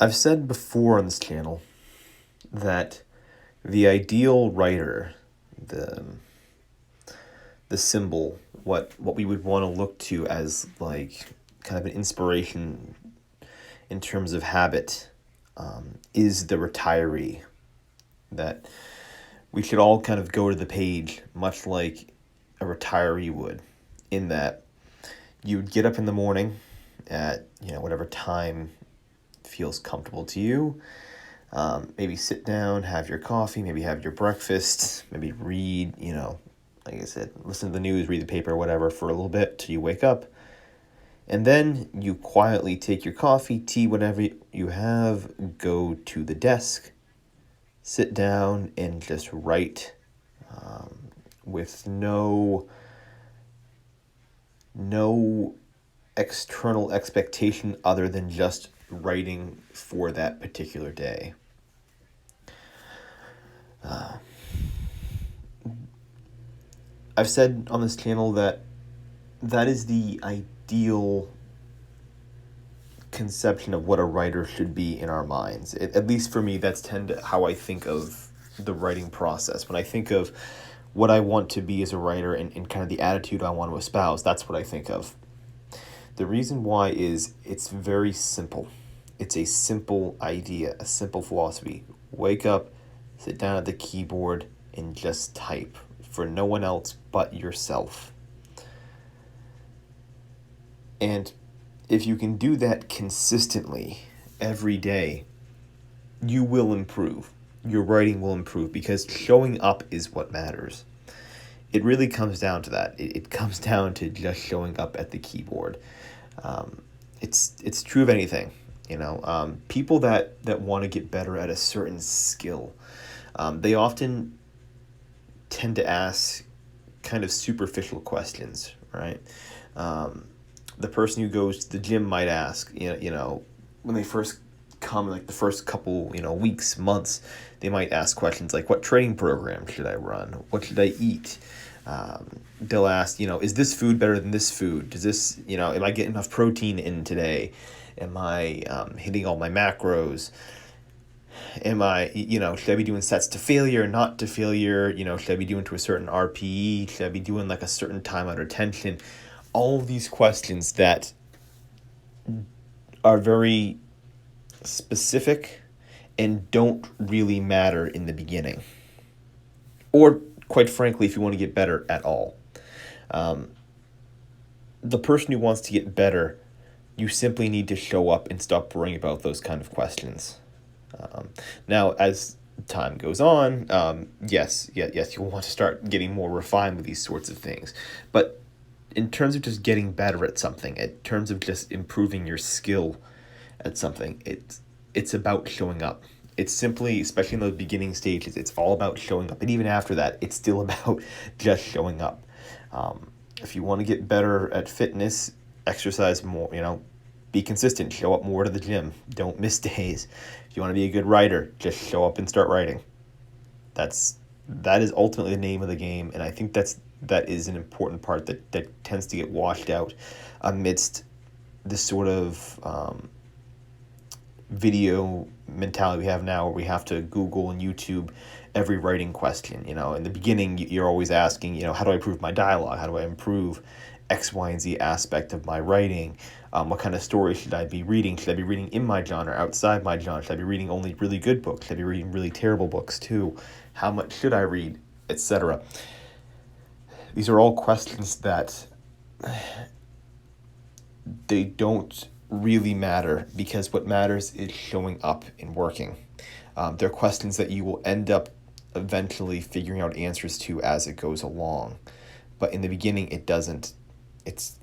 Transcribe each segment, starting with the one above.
I've said before on this channel that the ideal writer, the the symbol, what we would want to look to as like kind of an inspiration in terms of habit, is the retiree. That we should all kind of go to the page much like a retiree would, in that you would get up in the morning at whatever time feels comfortable to you. Maybe sit down, have your coffee, maybe have your breakfast, maybe read, like I said, listen to the news, read the paper, whatever, for a little bit till you wake up. And then you quietly take your coffee, tea, whatever you have, go to the desk, sit down, and just write, with no external expectation other than just writing for that particular day. I've said on this channel that is the ideal conception of what a writer should be in our minds. At least for me, that's how I think of the writing process. When I think of what I want to be as a writer and kind of the attitude I want to espouse, that's what I think of. The reason why is it's very simple. It's a simple idea, a simple philosophy. Wake up, sit down at the keyboard, and just type for no one else but yourself. And if you can do that consistently every day, you will improve. Your writing will improve because showing up is what matters. It really comes down to that. It comes down to just showing up at the keyboard. It's true of anything. People that want to get better at a certain skill, they often tend to ask kind of superficial questions, right? The person who goes to the gym might ask, when they first come, like the first couple, weeks, months, they might ask questions like, what training program should I run? What should I eat? They'll ask, is this food better than this food? Does this, am I getting enough protein in today? Am I hitting all my macros? Am I, should I be doing sets to failure, not to failure? Should I be doing to a certain RPE? Should I be doing like a certain time under tension? All of these questions that are very specific and don't really matter in the beginning. Or, quite frankly, if you want to get better at all. The person who wants to get better, you simply need to show up and stop worrying about those kind of questions. Now, as time goes on, yes, you'll want to start getting more refined with these sorts of things. But in terms of just getting better at something, in terms of just improving your skill at something, it's about showing up. It's simply, especially in those beginning stages, it's all about showing up. And even after that, it's still about just showing up. If you want to get better at fitness, exercise more, be consistent, show up more to the gym. Don't miss days. If you want to be a good writer, just show up and start writing. That is ultimately the name of the game, and I think that is an important part that tends to get washed out amidst this sort of video mentality we have now, where we have to Google and YouTube every writing question. In the beginning, you're always asking, how do I improve my dialogue? How do I improve X, Y, and Z aspect of my writing? What kind of story should I be reading? Should I be reading in my genre, outside my genre? Should I be reading only really good books? Should I be reading really terrible books too? How much should I read, etc.? These are all questions that they don't really matter, because what matters is showing up and working. They're questions that you will end up eventually figuring out answers to as it goes along. But in the beginning, it doesn't. It's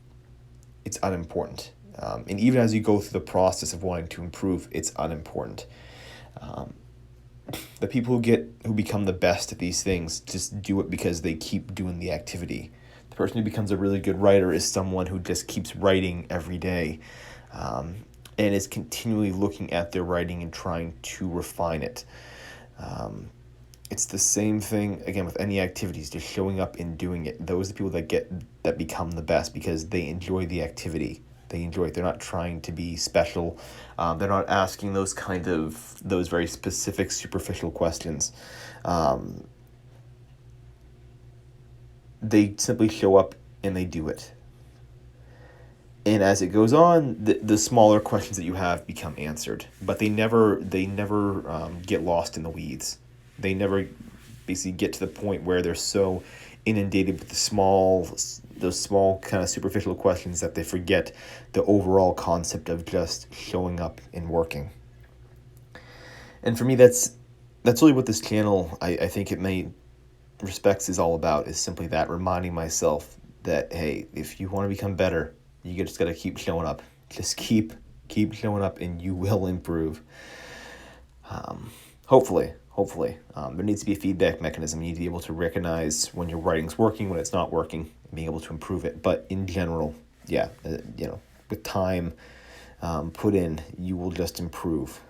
unimportant. And even as you go through the process of wanting to improve, it's unimportant. The people who become the best at these things just do it because they keep doing the activity. The person who becomes a really good writer is someone who just keeps writing every day, and is continually looking at their writing and trying to refine it. It's the same thing, again, with any activities, just showing up and doing it. Those are the people that become the best because they enjoy the activity. They enjoy it. They're not trying to be special. They're not asking those very specific, superficial questions. They simply show up and they do it. And as it goes on, the smaller questions that you have become answered, but they never get lost in the weeds. They never basically get to the point where they're so inundated with those small kind of superficial questions that they forget the overall concept of just showing up and working. And for me, that's really what this channel, I think it may respects is all about, is simply that, reminding myself that, hey, if you want to become better, you just got to keep showing up. Just keep showing up, and you will improve. Hopefully, there needs to be a feedback mechanism. You need to be able to recognize when your writing's working, when it's not working, and being able to improve it. But in general, yeah, with time put in, you will just improve.